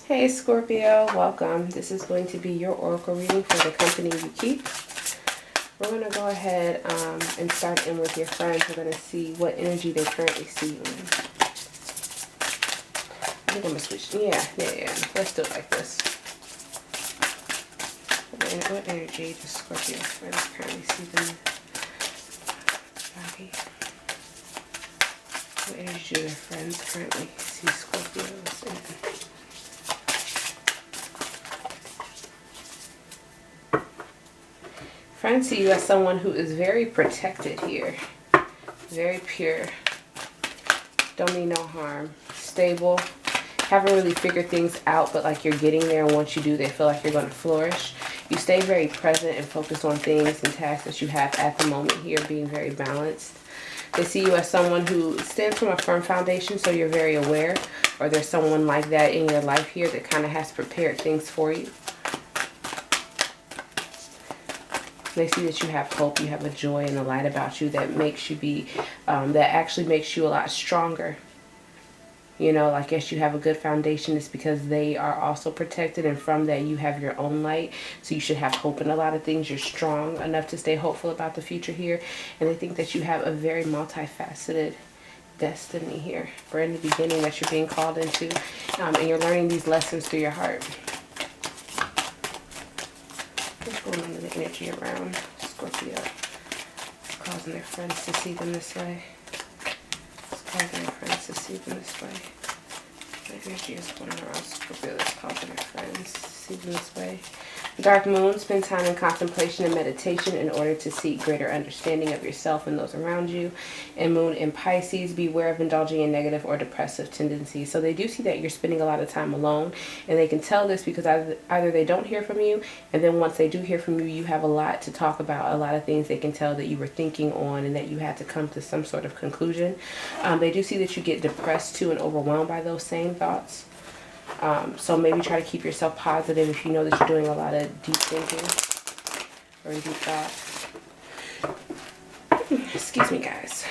Hey Scorpio, welcome. This is going to be your oracle reading for the company you keep. We're going to go ahead and start in with your friends. We're going to see what energy they currently see you in. I think I'm going to switch. Yeah. Let's do it like this. What energy does Scorpio's friends currently see them body? What energy do their friends currently see Scorpios in? Friends see you as someone who is very protected here. Very pure. Don't mean no harm. Stable. Haven't really figured things out, but like you're getting there, and once you do, they feel like you're going to flourish. You stay very present and focused on things and tasks that you have at the moment here, being very balanced. They see you as someone who stands from a firm foundation, so you're very aware, or there's someone like that in your life here that kind of has prepared things for you. They see that you have hope, you have a joy and a light about you that makes you be, that actually makes you a lot stronger. You know, like, yes, you have a good foundation. It's because they are also protected, and from that you have your own light. So you should have hope in a lot of things. You're strong enough to stay hopeful about the future here. And they think that you have a very multifaceted destiny here. Brand new beginning that you're being called into. And you're learning these lessons through your heart. What's going on in the energy around Scorpio? It's causing their friends to see them this way. It's causing their friends to see them this way. The energy is going around Scorpio that's causing their friends to see them this way. Dark moon, spend time in contemplation and meditation in order to seek greater understanding of yourself and those around you. And moon in Pisces, beware of indulging in negative or depressive tendencies. So they do see that you're spending a lot of time alone, and they can tell this because either they don't hear from you, and then once they do hear from you, you have a lot to talk about, a lot of things they can tell that you were thinking on and that you had to come to some sort of conclusion. They do see that you get depressed too and overwhelmed by those same thoughts. So maybe try to keep yourself positive if you know that you're doing a lot of deep thinking or in deep thought. Excuse me, guys.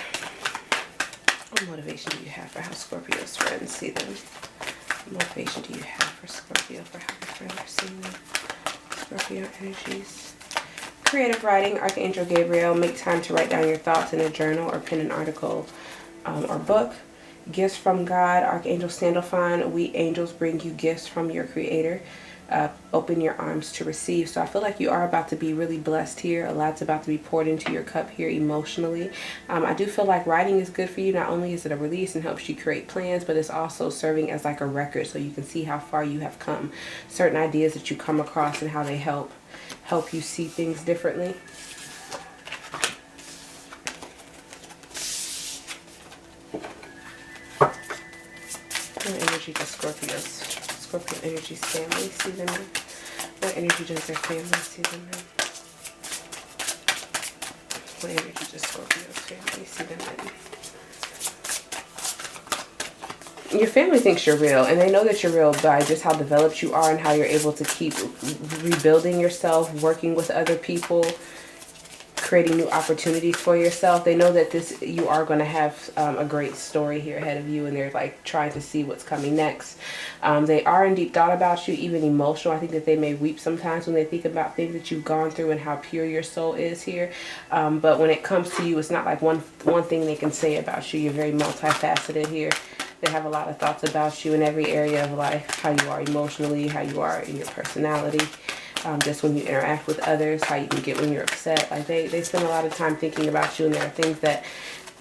What motivation do you have for how Scorpio's friends see them? What motivation do you have for Scorpio for how their friends are seeing them? Scorpio energies. Creative writing, Archangel Gabriel. Make time to write down your thoughts in a journal or pen an article or book. Gifts from God, Archangel Sandalphon. We angels bring you gifts from your creator. Open your arms to receive. So I feel like you are about to be really blessed here. A lot's about to be poured into your cup here emotionally. I do feel like writing is good for you. Not only is it a release and helps you create plans, but it's also serving as like a record so you can see how far you have come. Certain ideas that you come across and how they help you see things differently. What energy does Scorpio energy's family see them in? What energy does their family see them in? What energy does Scorpio's family see them in? Your family thinks you're real, and they know that you're real by just how developed you are and how you're able to keep rebuilding yourself, working with other people, creating new opportunities for yourself. They know that you are going to have a great story here ahead of you, and they're like trying to see what's coming next. They are in deep thought about you, even emotional. I think that they may weep sometimes when they think about things that you've gone through and how pure your soul is here. But when it comes to you, it's not like one thing they can say about you. You're very multifaceted here. They have a lot of thoughts about you in every area of life, how you are emotionally, how you are in your personality. Just when you interact with others, how you can get when you're upset. Like they spend a lot of time thinking about you, and there are things that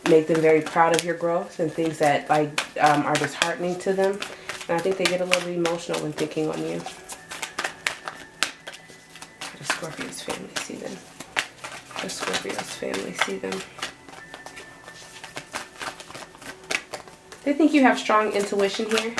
make them very proud of your growth and things that like are disheartening to them. And I think they get a little bit emotional when thinking on you. How does Scorpio's family see them? How does Scorpio's family see them? They think you have strong intuition here.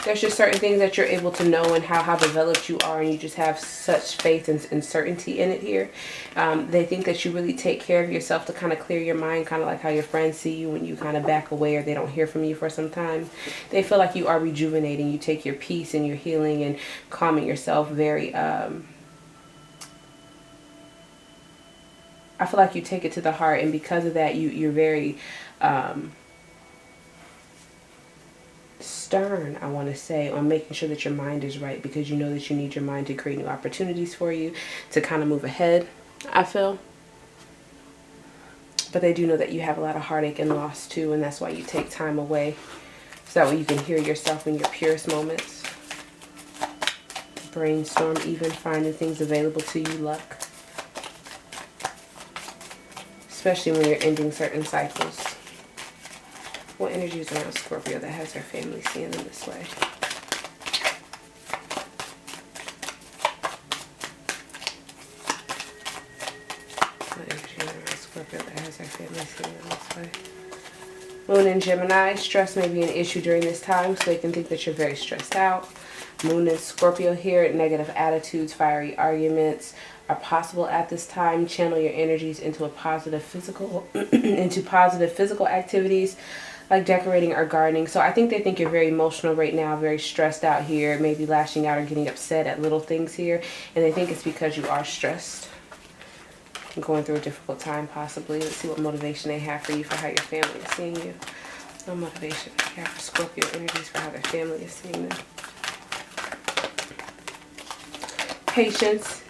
There's just certain things that you're able to know and how developed you are, and you just have such faith and certainty in it here. They think that you really take care of yourself to kind of clear your mind, kind of like how your friends see you when you kind of back away or they don't hear from you for some time. They feel like you are rejuvenating. You take your peace and your healing and calming yourself very... I feel like you take it to the heart, and because of that, you're very... stern, I want to say, on making sure that your mind is right, because you know that you need your mind to create new opportunities for you to kind of move ahead, I feel. But they do know that you have a lot of heartache and loss too, and that's why you take time away, so that way you can hear yourself in your purest moments. Brainstorm, even finding things available to you, luck. Especially when you're ending certain cycles. What energy is around Scorpio that has their family seeing them this way? What energy is around Scorpio that has their family seeing them this way? Moon in Gemini. Stress may be an issue during this time, so they can think that you're very stressed out. Moon in Scorpio here. Negative attitudes, fiery arguments are possible at this time. Channel your energies into a positive physical activities like decorating or gardening. So I think they think you're very emotional right now, very stressed out here, maybe lashing out or getting upset at little things here, and they think it's because you are stressed, going through a difficult time possibly. Let's see what motivation they have for you, for how your family is seeing you. No motivation they have for Scorpio energies, for how their family is seeing them. Patience.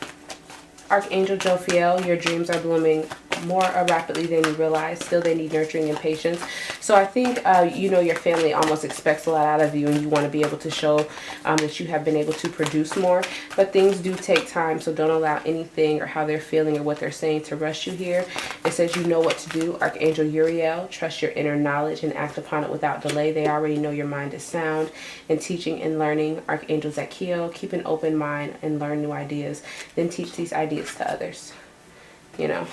Archangel Jophiel, your dreams are blooming more rapidly than you realize. Still, they need nurturing and patience. So I think, you know, your family almost expects a lot out of you, and you want to be able to show that you have been able to produce more. But things do take time, so don't allow anything or how they're feeling or what they're saying to rush you here. It says you know what to do. Archangel Uriel, trust your inner knowledge and act upon it without delay. They already know your mind is sound in teaching and learning. Archangel Zachiel, keep an open mind and learn new ideas. Then teach these ideas to others. You know.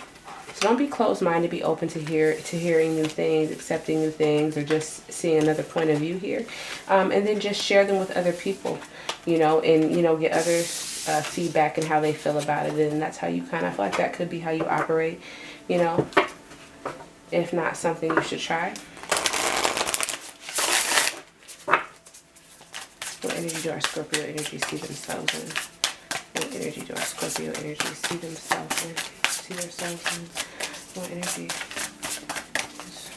So don't be closed-minded, be open to hearing new things, accepting new things, or just seeing another point of view here. And then just share them with other people, you know, and, you know, get others' feedback and how they feel about it. And that's how you kind of feel like that could be how you operate, you know. If not, something you should try. What energy do our Scorpio energy see themselves in? What energy do our Scorpio energy see themselves in? See themselves in? What energy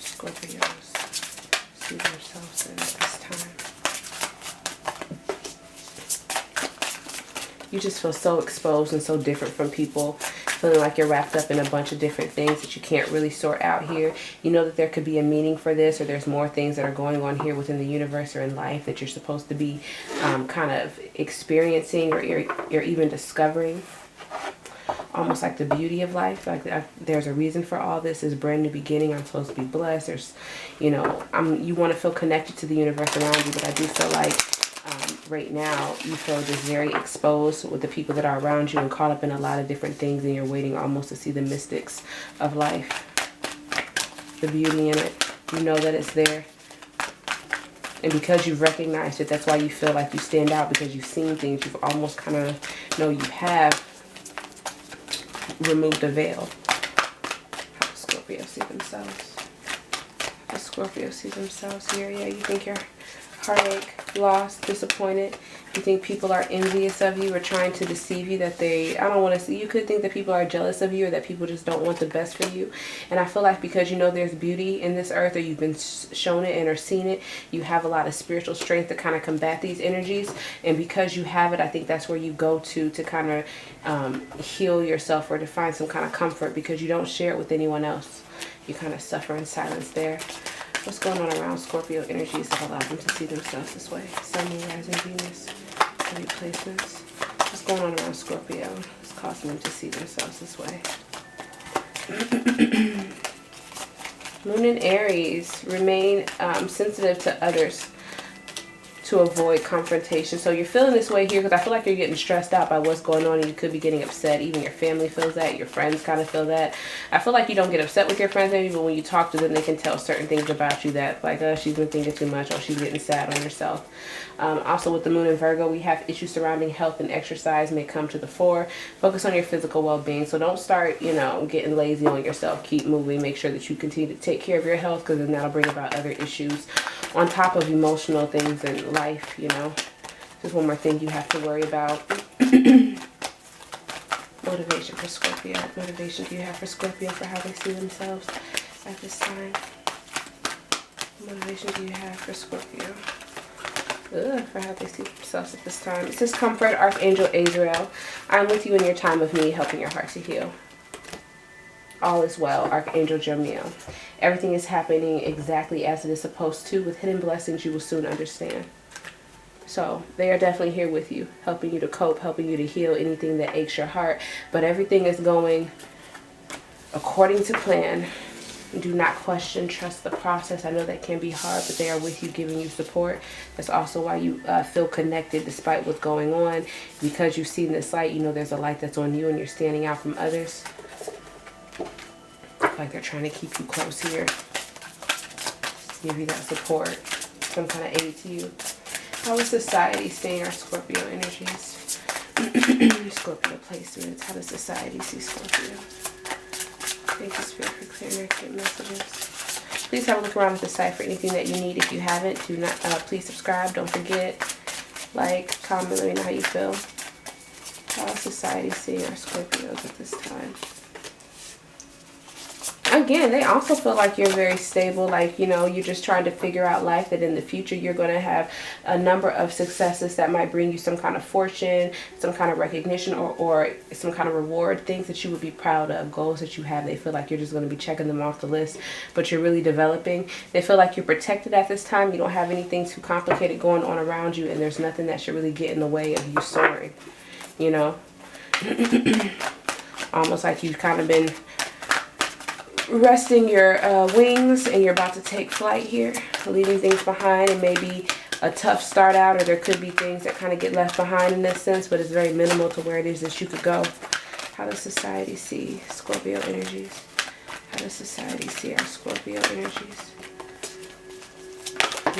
Scorpios see themselves in at this time? You just feel so exposed and so different from people, feeling like you're wrapped up in a bunch of different things that you can't really sort out here. You know that there could be a meaning for this, or there's more things that are going on here within the universe or in life that you're supposed to be kind of experiencing, or you're even discovering. Almost like the beauty of life, like there's a reason for all this. Is brand new beginning. I'm supposed to be blessed. There's, you know, you want to feel connected to the universe around you, but I do feel like right now you feel just very exposed with the people that are around you and caught up in a lot of different things, and you're waiting almost to see the mystics of life, the beauty in it. You know that it's there, and because you've recognized it, that's why you feel like you stand out, because you've seen things. You've almost kind of know you have remove the veil. How does Scorpio see themselves? How does Scorpio see themselves here? Yeah, you think you're heartache, lost, disappointed. You think people are envious of you or trying to deceive you, that they, I don't want to see, you could think that people are jealous of you, or that people just don't want the best for you. And I feel like because you know there's beauty in this earth, or you've been shown it and or seen it, you have a lot of spiritual strength to kind of combat these energies. And because you have it, I think that's where you go to kind of heal yourself, or to find some kind of comfort, because you don't share it with anyone else. You kind of suffer in silence there. What's going on around Scorpio energies that allow them to see themselves this way? Sun, Moon, Rising, Venus, heavy placements. What's going on around Scorpio? It's causing them to see themselves this way. Moon in Aries. Remain sensitive to others to avoid confrontation. So you're feeling this way here because I feel like you're getting stressed out by what's going on, and you could be getting upset. Even your family feels that. Your friends kind of feel that. I feel like you don't get upset with your friends maybe, but when you talk to them, they can tell certain things about you that, like, she's been thinking too much, or she's getting sad on herself. Also with the Moon in Virgo, we have issues surrounding health and exercise may come to the fore. Focus on your physical well-being. So don't start, you know, getting lazy on yourself. Keep moving. Make sure that you continue to take care of your health, because then that'll bring about other issues on top of emotional things in life, you know. Just one more thing you have to worry about. Motivation for Scorpio. What motivation do you have for Scorpio for how they see themselves at this time? What motivation do you have for Scorpio? For how they see themselves at this time. It says, comfort, Archangel Azrael. I'm with you in your time of need, helping your heart to heal. All is well, Archangel Jeremiel. Everything is happening exactly as it is supposed to. With hidden blessings, you will soon understand. So they are definitely here with you, helping you to cope, helping you to heal anything that aches your heart. But everything is going according to plan. Do not question, trust the process. I know that can be hard, but they are with you, giving you support. That's also why you feel connected despite what's going on. Because you've seen this light, you know there's a light that's on you and you're standing out from others. Like they're trying to keep you close here. Give you that support, some kind of aid to you. How is society seeing our Scorpio energies? Scorpio placements. How does society see Scorpio? Thank you, Spirit, for clearing accurate messages. Please have a look around at the site for anything that you need. If you haven't, do not. Please subscribe. Don't forget. Like, comment, let me know how you feel. How is society seeing our Scorpios at this time? Again, they also feel like you're very stable, like, you know, you're just trying to figure out life, that in the future you're going to have a number of successes that might bring you some kind of fortune, some kind of recognition, or some kind of reward, things that you would be proud of, goals that you have. They feel like you're just going to be checking them off the list, but you're really developing. They feel like you're protected at this time. You don't have anything too complicated going on around you, and there's nothing that should really get in the way of you soaring, you know. Almost like you've kind of been resting your wings and you're about to take flight here, leaving things behind. And maybe a tough start out, or there could be things that kind of get left behind in this sense, but it's very minimal to where it is that you could go. How does society see Scorpio energies? How does society see our Scorpio energies?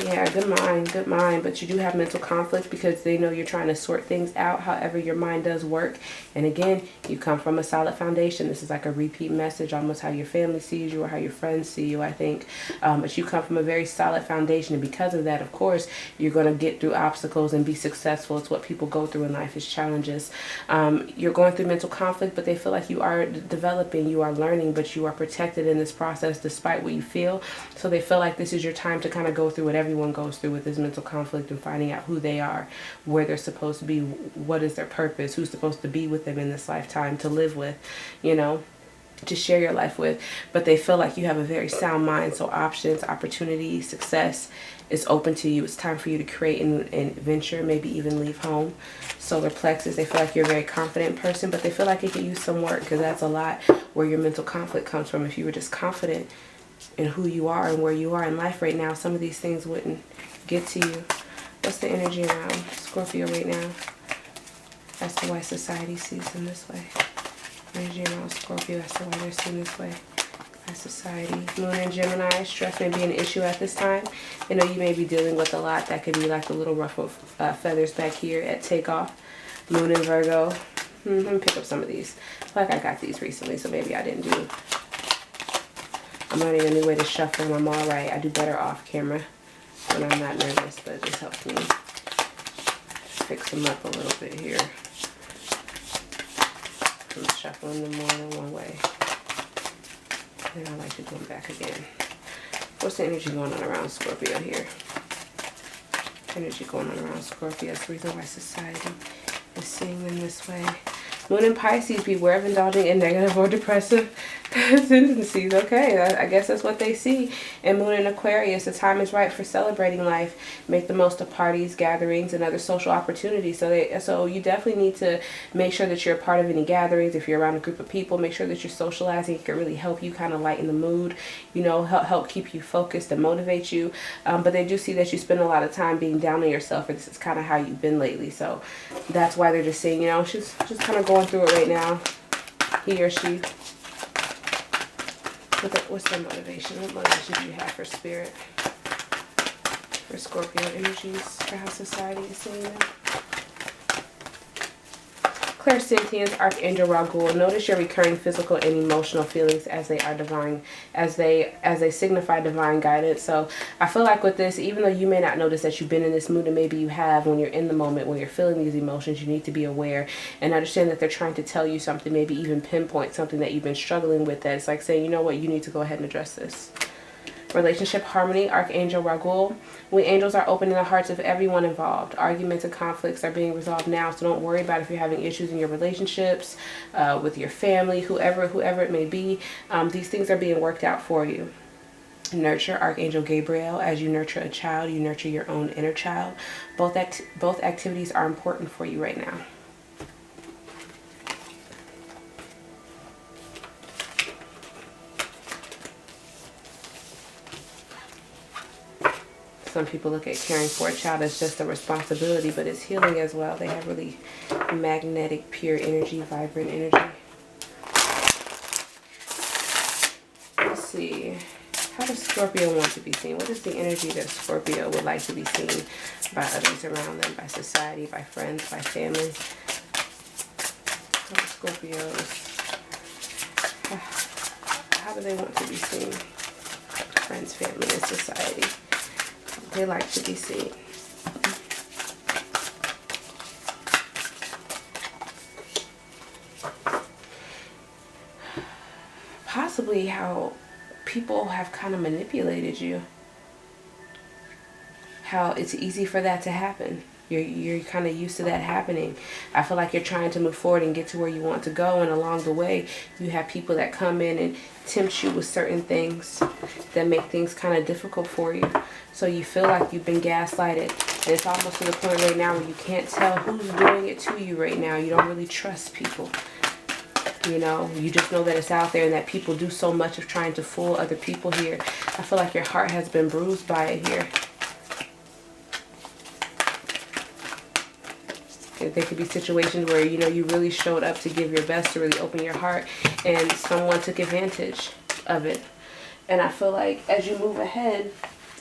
Yeah, good mind, but you do have mental conflict because they know you're trying to sort things out. However, your mind does work. And again, you come from a solid foundation. This is like a repeat message, almost how your family sees you or how your friends see you, I think. But you come from a very solid foundation, and because of that, of course, you're going to get through obstacles and be successful. It's what people go through in life, is challenges. You're going through mental conflict, but they feel like you are developing, you are learning, but you are protected in this process despite what you feel. So they feel like this is your time to kind of go through whatever everyone goes through with this mental conflict and finding out who they are, where they're supposed to be, what is their purpose, who's supposed to be with them in this lifetime, to live with, you know, to share your life with. But they feel like you have a very sound mind, so options, opportunities, success is open to you. It's time for you to create and venture, maybe even leave home. Solar plexus, they feel like you're a very confident person, but they feel like it could use some work, because that's a lot where your mental conflict comes from. If you were just confident in who you are and where you are in life right now, some of these things wouldn't get to you. What's the energy around Scorpio right now as to why society sees them this way? Energy around Scorpio as to why they're seen this way by society. Moon in Gemini, stress may be an issue at this time. You know, you may be dealing with a lot. That could be like the little ruffle feathers back here at takeoff. Moon in Virgo. Let me pick up some of these. I feel like I got these recently, so maybe I didn't do. I'm learning a new way to shuffle, and I'm alright. I do better off camera when I'm not nervous, but it just helps me fix them up a little bit here. I'm shuffling them more than one way. And I like to go back again. What's the energy going on around Scorpio here? Energy going on around Scorpio. That's the reason why society is seeing them this way. Moon in Pisces, beware of indulging in negative or depressive tendencies. Okay, I guess that's what they see. And Moon in Aquarius, the time is right for celebrating life. Make the most of parties, gatherings, and other social opportunities. So you definitely need to make sure that you're a part of any gatherings. If you're around a group of people, make sure that you're socializing. It can really help you kind of lighten the mood, you know, help keep you focused and motivate you. But they do see that you spend a lot of time being down on yourself, or this is kind of how you've been lately. So that's why they're just saying, you know, she's just kind of going through it right now, he or she. What's their motivation? What motivation do you have for spirit? For Scorpio energies, for how society is seeing them? Clairsentience, Archangel Raguel. Notice your recurring physical and emotional feelings as they are divine, as they signify divine guidance. So I feel like with this, even though you may not notice that you've been in this mood, and maybe you have, when you're in the moment, when you're feeling these emotions, you need to be aware and understand that they're trying to tell you something, maybe even pinpoint something that you've been struggling with, that it's like saying, you know what, you need to go ahead and address this. Relationship harmony, Archangel Raguel. We angels are opening the hearts of everyone involved. Arguments and conflicts are being resolved now, so don't worry about if you're having issues in your relationships, with your family, whoever it may be. These things are being worked out for you. Nurture, Archangel Gabriel. As you nurture a child, you nurture your own inner child. Both activities are important for you right now. Some people look at caring for a child as just a responsibility, but it's healing as well. They have really magnetic, pure energy, vibrant energy. Let's see. How does Scorpio want to be seen? What is the energy that Scorpio would like to be seen by others around them, by society, by friends, by family? How do they want to be seen? Friends, family, and society. They like to be seen. Possibly how people have kind of manipulated you. How it's easy for that to happen. You're kind of used to that happening. I feel like you're trying to move forward and get to where you want to go, and along the way you have people that come in and tempt you with certain things that make things kind of difficult for you. So you feel like you've been gaslighted, and it's almost to the point right now where you can't tell who's doing it to you right now. You don't really trust people. You know, you just know that it's out there and that people do so much of trying to fool other people here. I feel like your heart has been bruised by it here. There could be situations where, you know, you really showed up to give your best, to really open your heart, and someone took advantage of it. And I feel like as you move ahead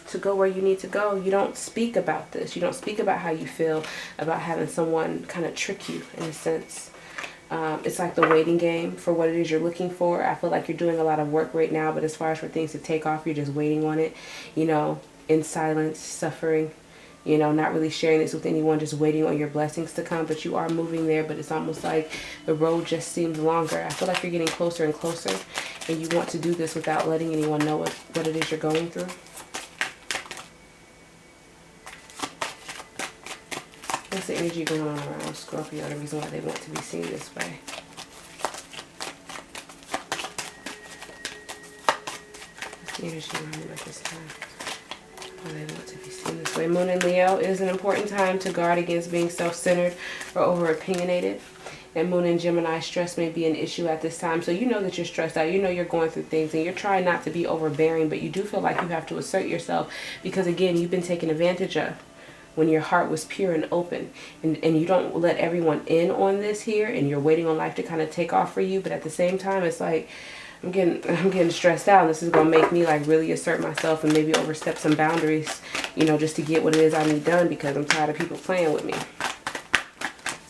to go where you need to go, you don't speak about this. You don't speak about how you feel about having someone kind of trick you, in a sense. It's like the waiting game for what it is you're looking for. I feel like you're doing a lot of work right now, but as far as for things to take off, you're just waiting on it, you know, in silence, suffering. You know, not really sharing this with anyone, just waiting on your blessings to come. But you are moving there, but it's almost like the road just seems longer. I feel like you're getting closer and closer, and you want to do this without letting anyone know what it is you're going through. What's the energy going on around Scorpio? The reason why they want to be seen this way. What's the energy around them at this time? They want to be seen this way. Moon in Leo is an important time to guard against being self-centered or over-opinionated. And Moon in Gemini, stress may be an issue at this time. So you know that you're stressed out. You know you're going through things, and you're trying not to be overbearing, but you do feel like you have to assert yourself because, again, you've been taken advantage of when your heart was pure and open. And you don't let everyone in on this here, and you're waiting on life to kind of take off for you. But at the same time, it's like, I'm getting stressed out. This is going to make me like really assert myself and maybe overstep some boundaries, you know, just to get what it is I need done, because I'm tired of people playing with me.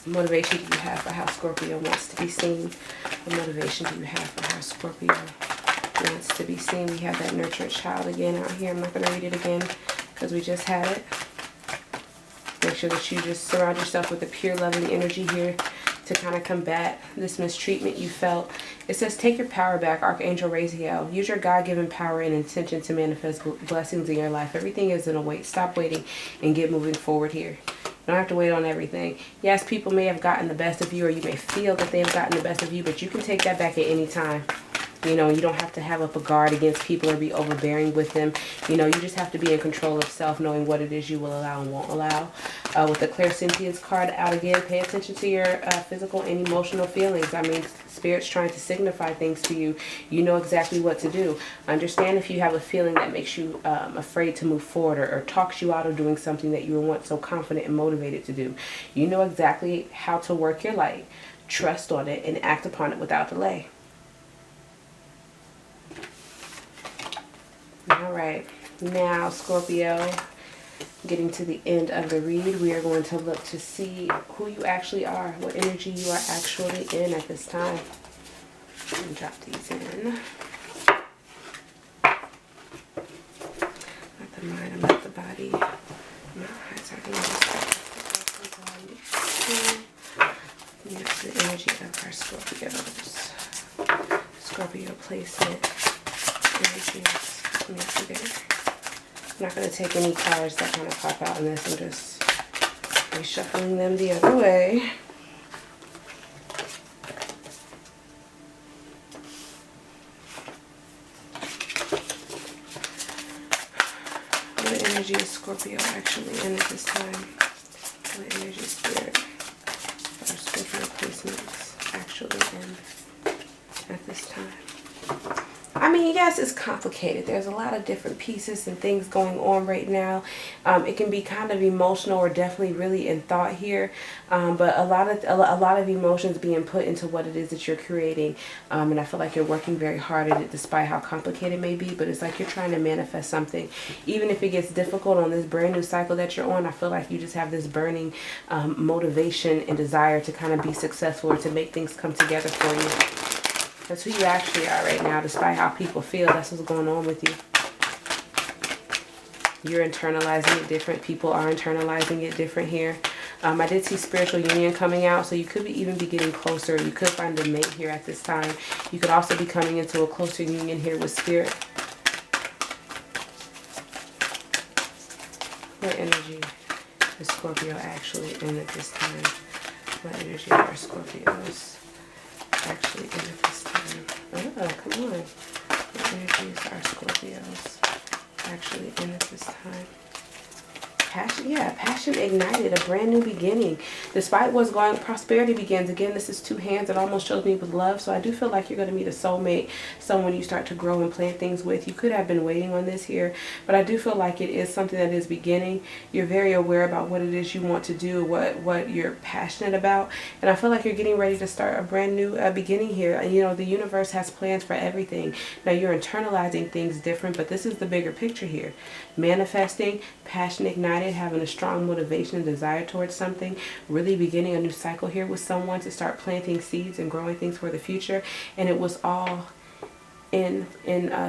What motivation do you have for how Scorpio wants to be seen? What motivation do you have for how Scorpio wants to be seen? We have that nurture child again out here. I'm not going to read it again because we just had it. Make sure that you just surround yourself with a pure, loving energy here to kind of combat this mistreatment you felt. It says, take your power back, Archangel Raziel. Use your God-given power and intention to manifest blessings in your life. Everything is in a wait. Stop waiting and get moving forward here. You don't have to wait on everything. Yes, people may have gotten the best of you, or you may feel that they have gotten the best of you, but you can take that back at any time. You know, you don't have to have up a guard against people or be overbearing with them. You know, you just have to be in control of self, knowing what it is you will allow and won't allow. With the clairsentience card out again, pay attention to your physical and emotional feelings. I mean, Spirit's trying to signify things to you. You know exactly what to do. Understand if you have a feeling that makes you afraid to move forward, or talks you out of doing something that you were once so confident and motivated to do. You know exactly how to work your light. Trust on it and act upon it without delay. Alright, now Scorpio, getting to the end of the read, we are going to look to see who you actually are, what energy you are actually in at this time. Let me drop these in. Not the mind, I'm not the body. My eyes are going to that's the energy of our Scorpios. Scorpio placement, energies. Let me see there. I'm not going to take any cards that kind of pop out in this. I'm just reshuffling them the other way. What energy is Scorpio actually in at this time? What energy is Spirit or Scorpio placements actually in at this time? I mean, yes, it's complicated. There's a lot of different pieces and things going on right now. It can be kind of emotional or definitely really in thought here, but a lot of emotions being put into what it is that you're creating, and I feel like you're working very hard at it despite how complicated it may be. But it's like you're trying to manifest something, even if it gets difficult on this brand new cycle that you're on. I feel like you just have this burning motivation and desire to kind of be successful or to make things come together for you. That's who you actually are right now, despite how people feel. That's what's going on with you. You're internalizing it different. People are internalizing it different here. I did see spiritual union coming out, so you could even be getting closer. You could find a mate here at this time. You could also be coming into a closer union here with Spirit. What energy is Scorpio actually in at this time? What energy are Scorpios actually in at this time? Oh, come on. What energies are Scorpios actually in at this time? Passion, yeah, passion ignited, a brand new beginning. Despite what's going, prosperity begins. Again, this is two hands. It almost shows me with love. So I do feel like you're going to meet a soulmate, someone you start to grow and plan things with. You could have been waiting on this here, but I do feel like it is something that is beginning. You're very aware about what it is you want to do, what you're passionate about, and I feel like you're getting ready to start a brand new beginning here. And you know, the universe has plans for everything. Now you're internalizing things different, but this is the bigger picture here. Manifesting, passion ignited, having a strong motivation and desire towards something, really beginning a new cycle here with someone to start planting seeds and growing things for the future. And it was all in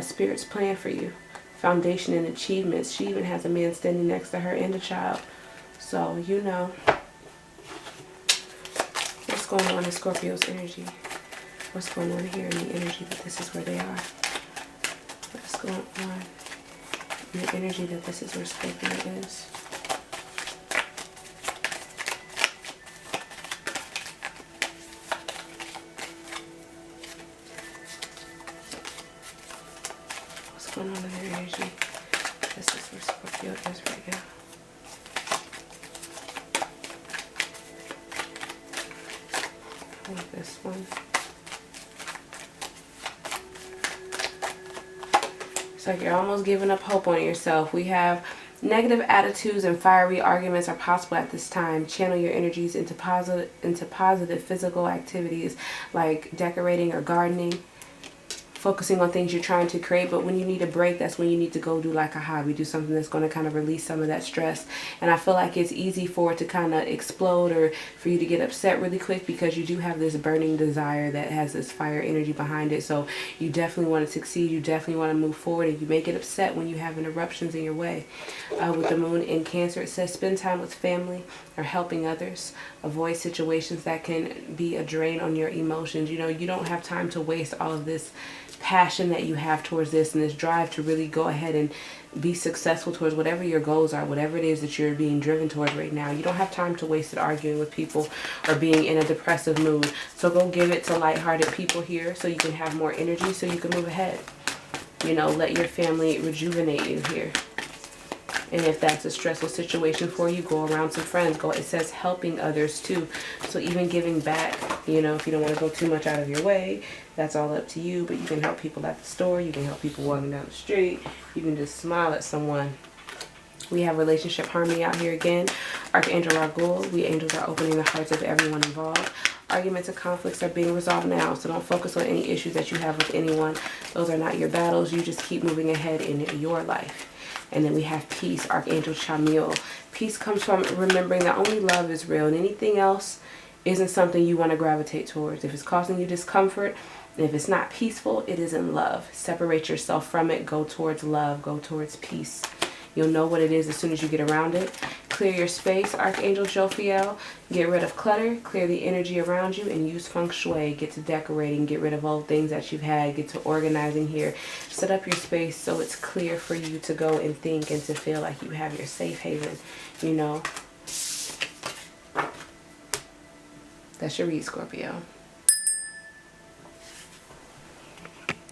Spirit's plan for you. Foundation and achievements. She even has a man standing next to her and a child. So you know what's going on in Scorpio's energy. What's going on here in the energy that this is where they are. What's going on in the energy that this is where Scorpio is. What's going on in their energy? This is where Scorpio is right now. I want this one. It's like you're almost giving up hope on yourself. We have negative attitudes and fiery arguments are possible at this time. Channel your energies into positive physical activities like decorating or gardening. Focusing on things you're trying to create, but when you need a break, that's when you need to go do like a hobby, do something that's going to kind of release some of that stress. And I feel like it's easy for it to kind of explode or for you to get upset really quick because you do have this burning desire that has this fire energy behind it. So you definitely want to succeed, you definitely want to move forward, and you may get upset when you have interruptions in your way. With the moon in Cancer, it says spend time with family or helping others. Avoid situations that can be a drain on your emotions. You know, you don't have time to waste all of this passion that you have towards this and this drive to really go ahead and be successful towards whatever your goals are, whatever it is that you're being driven towards right now. You don't have time to waste it arguing with people or being in a depressive mood. So go give it to lighthearted people here so you can have more energy so you can move ahead. You know, let your family rejuvenate you here. And if that's a stressful situation for you, go around some friends. It says helping others too. So even giving back, you know, if you don't want to go too much out of your way, that's all up to you. But you can help people at the store. You can help people walking down the street. You can just smile at someone. We have relationship harmony out here again. Archangel Gabriel. We angels are opening the hearts of everyone involved. Arguments and conflicts are being resolved now, so don't focus on any issues that you have with anyone. Those are not your battles. You just keep moving ahead in your life. And then we have peace, Archangel Chamuel. Peace comes from remembering that only love is real, and anything else isn't something you want to gravitate towards. If it's causing you discomfort, and if it's not peaceful, it isn't love. Separate yourself from it. Go towards love. Go towards peace. You'll know what it is as soon as you get around it. Clear your space, Archangel Jophiel. Get rid of clutter, clear the energy around you, and use feng shui. Get to decorating, get rid of all things that you've had, get to organizing here. Set up your space so it's clear for you to go and think and to feel like you have your safe haven, you know. That's your read, Scorpio.